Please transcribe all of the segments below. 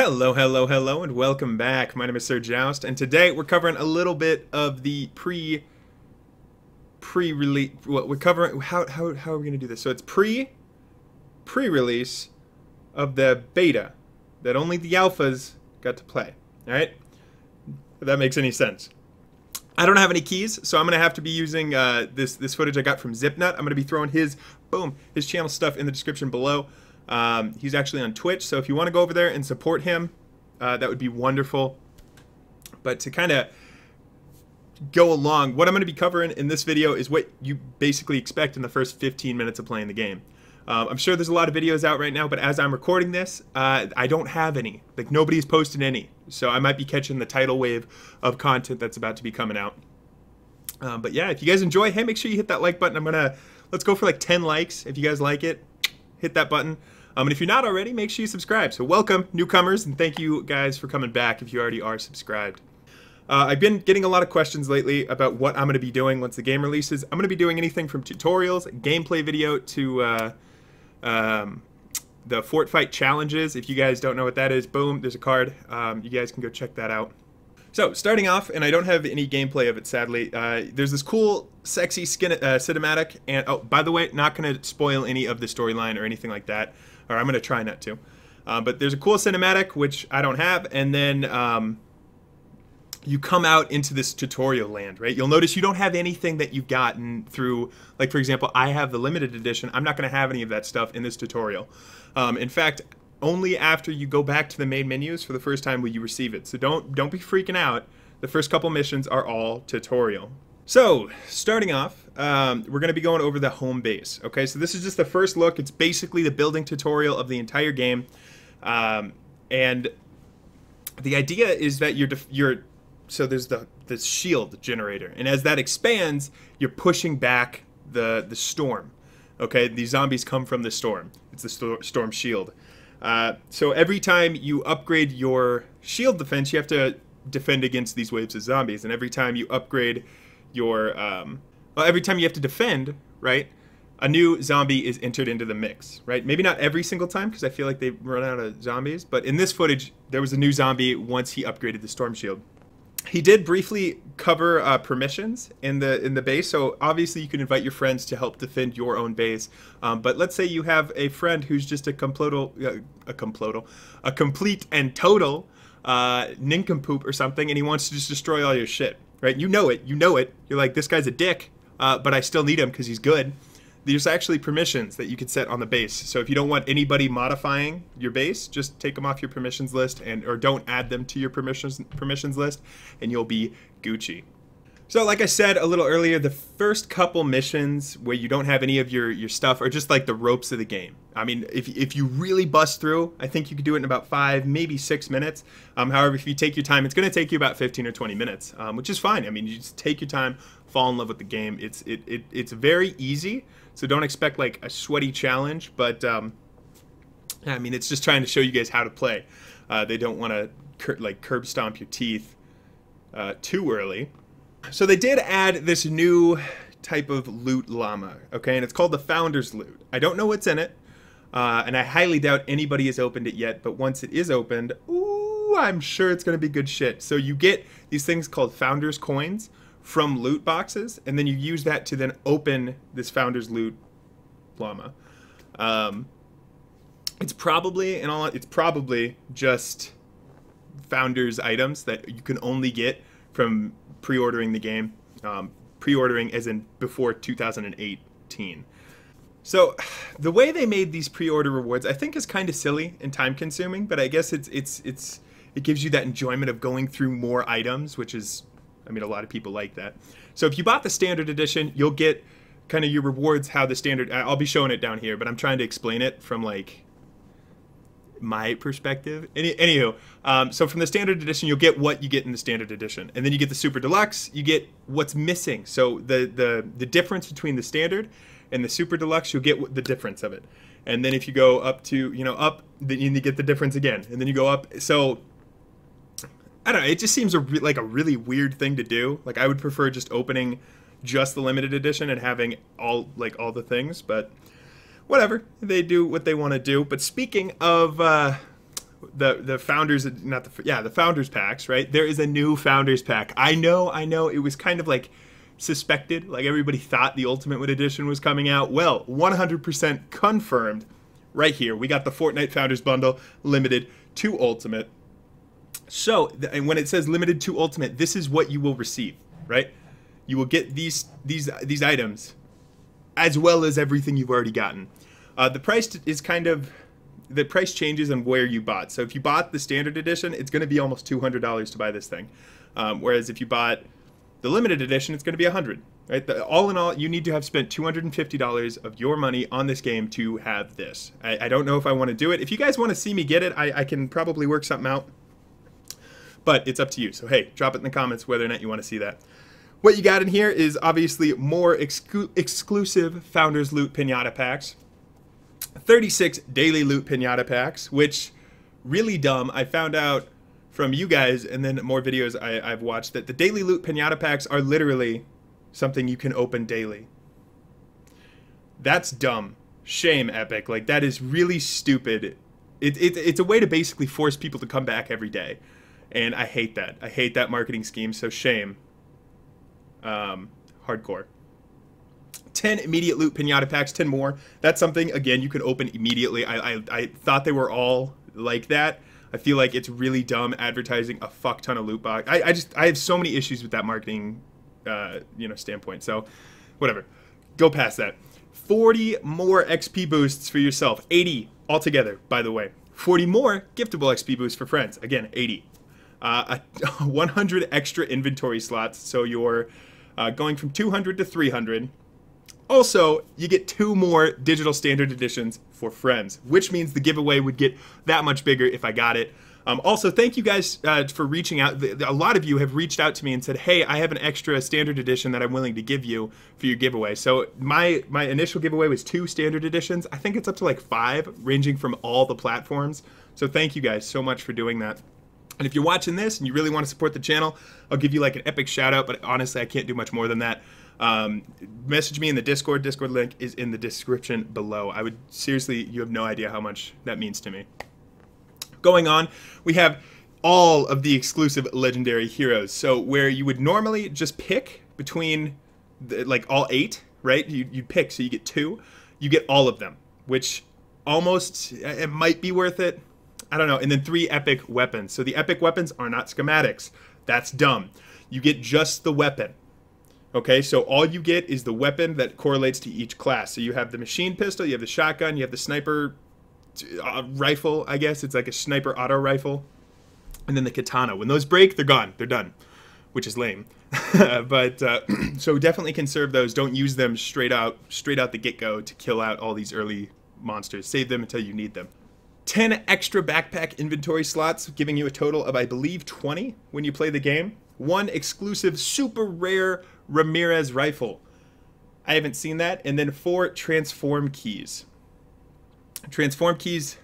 Hello, hello, hello, and welcome back. My name is Sir Joust, and today we're covering a little bit of the pre-release. What we're covering? How are we gonna do this? So it's pre-release of the beta that only the alphas got to play. All right, if that makes any sense. I don't have any keys, so I'm gonna have to be using this footage I got from Zipnut. I'm gonna be throwing his channel stuff in the description below. He's actually on Twitch, so if you want to go over there and support him, that would be wonderful. But to kind of go along, what I'm going to be covering in this video is what you basically expect in the first 15 minutes of playing the game. I'm sure there's a lot of videos out right now, but as I'm recording this, I don't have any. Like, nobody's posted any. So I might be catching the tidal wave of content that's about to be coming out. But yeah, if you guys enjoy, hey, make sure you hit that like button. Let's go for like 10 likes. If you guys like it, hit that button. And if you're not already, make sure you subscribe. So welcome, newcomers, and thank you guys for coming back if you already are subscribed. I've been getting a lot of questions lately about what I'm going to be doing once the game releases. I'm going to be doing anything from tutorials, gameplay video, to the Fortnite challenges. If you guys don't know what that is, boom, there's a card. You guys can go check that out. So, starting off, and I don't have any gameplay of it, sadly, there's this cool, sexy cinematic, and, oh, by the way, not going to spoil any of the storyline or anything like that, or I'm going to try not to. But there's a cool cinematic, which I don't have, and then you come out into this tutorial land, right? You'll notice you don't have anything that you've gotten through, like, for example, I have the limited edition. I'm not going to have any of that stuff in this tutorial. In fact, only after you go back to the main menus for the first time will you receive it. So don't be freaking out. The first couple missions are all tutorial. So, starting off, we're going to be going over the home base. Okay, so this is just the first look. It's basically the building tutorial of the entire game. And the idea is that so there's the shield generator. And as that expands, you're pushing back the storm. Okay, these zombies come from the storm. It's the storm shield. So every time you upgrade your shield defense, you have to defend against these waves of zombies. And every time you upgrade your, every time you have to defend, right, a new zombie is entered into the mix, right? Maybe not every single time, because I feel like they run out of zombies. But in this footage, there was a new zombie once he upgraded the storm shield. He did briefly cover permissions in the base, so obviously you can invite your friends to help defend your own base. But let's say you have a friend who's just a complete and total nincompoop or something, and he wants to just destroy all your shit, right? You know it. You're like, this guy's a dick, but I still need him because he's good. There's actually permissions that you can set on the base. So if you don't want anybody modifying your base, just take them off your permissions list or don't add them to your permissions list, and you'll be Gucci. So like I said a little earlier, the first couple missions where you don't have any of your stuff are just like the ropes of the game. I mean, if you really bust through, I think you could do it in about 5, maybe 6 minutes. However, if you take your time, it's going to take you about 15 or 20 minutes, which is fine. I mean, you just take your time, fall in love with the game. It's very easy. So don't expect like a sweaty challenge, but I mean, it's just trying to show you guys how to play. They don't want to curb stomp your teeth too early. So they did add this new type of loot llama, okay, and it's called the Founder's Loot. I don't know what's in it, and I highly doubt anybody has opened it yet, but once it is opened, ooh, I'm sure it's going to be good shit. So you get these things called Founder's Coins from loot boxes, and then you use that to then open this Founder's Loot llama. It's probably just Founder's items that you can only get from pre-ordering the game. Pre-ordering as in before 2018. So the way they made these pre-order rewards, I think, is kind of silly and time-consuming, but I guess it gives you that enjoyment of going through more items, which is, I mean, a lot of people like that. So if you bought the standard edition, you'll get kind of your rewards, how the standard, I'll be showing it down here, but I'm trying to explain it from like my perspective. Anywho, so from the standard edition, you'll get what you get in the standard edition, and then you get the super deluxe, you get what's missing. So the difference between the standard and the super deluxe, you'll get the difference of it. And then if you go up to, up, then you get the difference again, and then you go up. So I don't know, it just seems like a really weird thing to do. Like, I would prefer just opening just the limited edition and having all the things, but whatever, they do what they want to do. But speaking of the founders, the founders packs, right? There is a new founders pack. I know. It was kind of like suspected, like everybody thought the Ultimate Edition was coming out. Well, 100% confirmed right here. We got the Fortnite Founders Bundle, limited to Ultimate. So, and when it says limited to Ultimate, this is what you will receive, right? You will get these items, as well as everything you've already gotten. The price is the price changes on where you bought. So if you bought the standard edition, it's going to be almost $200 to buy this thing. Whereas if you bought the limited edition, it's going to be $100. Right? All in all, you need to have spent $250 of your money on this game to have this. I don't know if I want to do it. If you guys want to see me get it, I can probably work something out. But it's up to you. So hey, drop it in the comments whether or not you want to see that. What you got in here is obviously more exclusive Founders Loot Pinata Packs. 36 Daily Loot Pinata Packs, which, really dumb. I found out from you guys and then more videos I've watched that the Daily Loot Pinata Packs are literally something you can open daily. That's dumb. Shame, Epic. Like, that is really stupid. It's a way to basically force people to come back every day. And I hate that. I hate that marketing scheme, so shame. Hardcore. 10 immediate loot pinata packs, 10 more. That's something, again, you can open immediately. I thought they were all like that. I feel like it's really dumb advertising a fuck ton of loot box. I have so many issues with that marketing, standpoint. So, whatever. Go past that. 40 more XP boosts for yourself. 80 altogether, by the way. 40 more giftable XP boosts for friends. Again, 80. 100 extra inventory slots, so you're going from 200 to 300. Also, you get 2 more digital standard editions for friends, which means the giveaway would get that much bigger if I got it. Also, thank you guys for reaching out. A lot of you have reached out to me and said, hey, I have an extra standard edition that I'm willing to give you for your giveaway. So my initial giveaway was 2 standard editions. I think it's up to like 5, ranging from all the platforms. So thank you guys so much for doing that. And if you're watching this and you really want to support the channel, I'll give you like an epic shout out, but honestly, I can't do much more than that. Message me in the Discord. Discord link is in the description below. I would seriously, you have no idea how much that means to me. Going on, we have all of the exclusive legendary heroes. So where you would normally just pick between like all 8, right? You pick, so you get 2. You get all of them, which almost, it might be worth it. I don't know. And then 3 epic weapons. So the epic weapons are not schematics. That's dumb. You get just the weapon. Okay, so all you get is the weapon that correlates to each class. So you have the machine pistol, you have the shotgun, you have the sniper rifle, I guess. It's like a sniper auto rifle. And then the katana. When those break, they're gone. They're done, which is lame. But so definitely conserve those. Don't use them straight out the get-go to kill out all these early monsters. Save them until you need them. 10 extra backpack inventory slots, giving you a total of, I believe, 20 when you play the game. 1 exclusive super rare Ramirez rifle. I haven't seen that. And then 4 transform keys. Transform keys,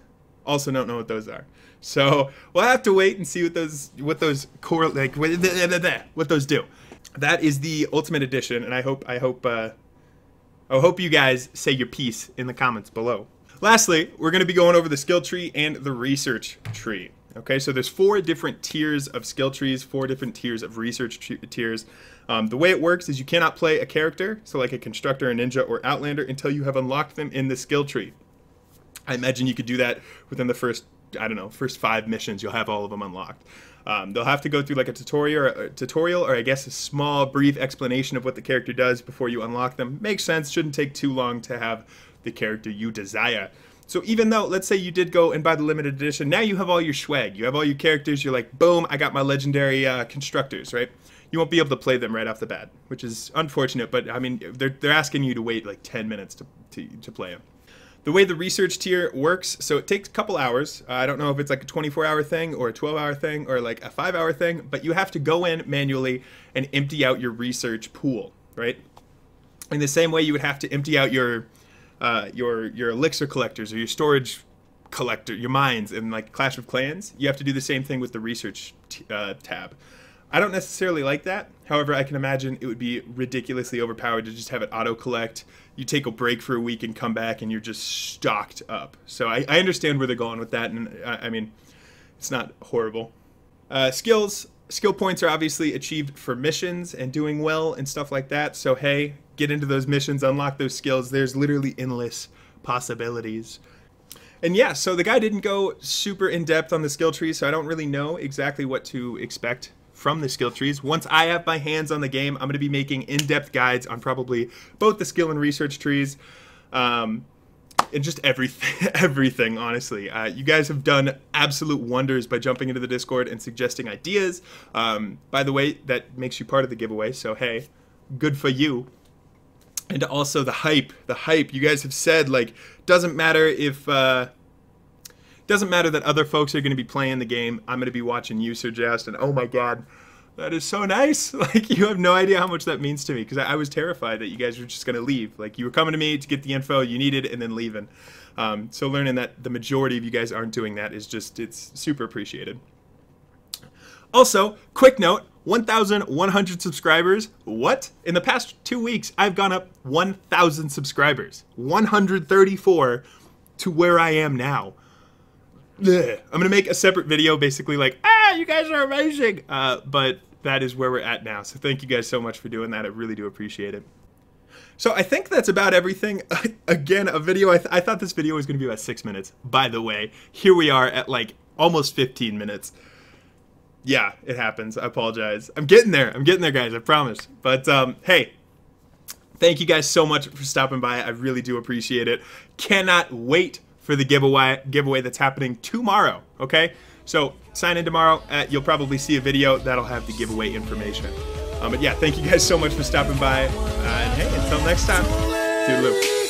also don't know what those are. So we'll have to wait and see what those do. That is the Ultimate Edition, and I hope you guys say your piece in the comments below. Lastly, we're going to be going over the skill tree and the research tree. Okay, so there's 4 different tiers of skill trees, 4 different tiers of research tiers. The way it works is you cannot play a character, so like a constructor, a ninja, or outlander, until you have unlocked them in the skill tree. I imagine you could do that within the first 5 missions. You'll have all of them unlocked. They'll have to go through like a tutorial, or I guess a small, brief explanation of what the character does before you unlock them. Makes sense. Shouldn't take too long to have the character you desire. So even though, let's say you did go and buy the limited edition, now you have all your swag. You have all your characters. You're like, boom, I got my legendary constructors, right? You won't be able to play them right off the bat, which is unfortunate. But I mean, they're asking you to wait like 10 minutes to play them. The way the research tier works, so it takes a couple hours. I don't know if it's like a 24-hour thing or a 12-hour thing or like a 5-hour thing, but you have to go in manually and empty out your research pool, right? In the same way you would have to empty out your elixir collectors or your storage collector, your mines in like Clash of Clans. You have to do the same thing with the research tab. I don't necessarily like that. However, I can imagine it would be ridiculously overpowered to just have it auto-collect. You take a break for a week and come back and you're just stocked up. So I understand where they're going with that. And I mean, It's not horrible. Skills. Skill points are obviously achieved for missions and doing well and stuff like that. So hey, get into those missions, unlock those skills. There's literally endless possibilities. And yeah, so the guy didn't go super in depth on the skill tree, so I don't really know exactly what to expect from the skill trees. Once I have my hands on the game, I'm going to be making in-depth guides on probably both the skill and research trees, and just everything, honestly. You guys have done absolute wonders by jumping into the Discord and suggesting ideas. By the way, that makes you part of the giveaway, so hey, good for you. And also the hype. You guys have said, like, doesn't matter if doesn't matter that other folks are going to be playing the game. I'm going to be watching you, Sir Joust, and oh my god, that is so nice. Like, you have no idea how much that means to me, because I was terrified that you guys were just going to leave. Like, you were coming to me to get the info you needed and then leaving. So learning that the majority of you guys aren't doing that is just, it's super appreciated. Also, quick note, 1,100 subscribers. What? In the past 2 weeks, I've gone up 1,000 subscribers. 134 to where I am now. Ugh. I'm gonna make a separate video basically like, you guys are amazing. But that is where we're at now. So thank you guys so much for doing that. I really do appreciate it. So I think that's about everything. Again, a video, I thought this video was gonna be about 6 minutes. By the way, here we are at like almost 15 minutes. Yeah, it happens. I apologize. I'm getting there, guys, I promise. But hey, thank you guys so much for stopping by. I really do appreciate it. Cannot wait for the giveaway that's happening tomorrow, okay? So sign in tomorrow. You'll probably see a video that'll have the giveaway information. But yeah, thank you guys so much for stopping by. And hey, until next time, toodaloo.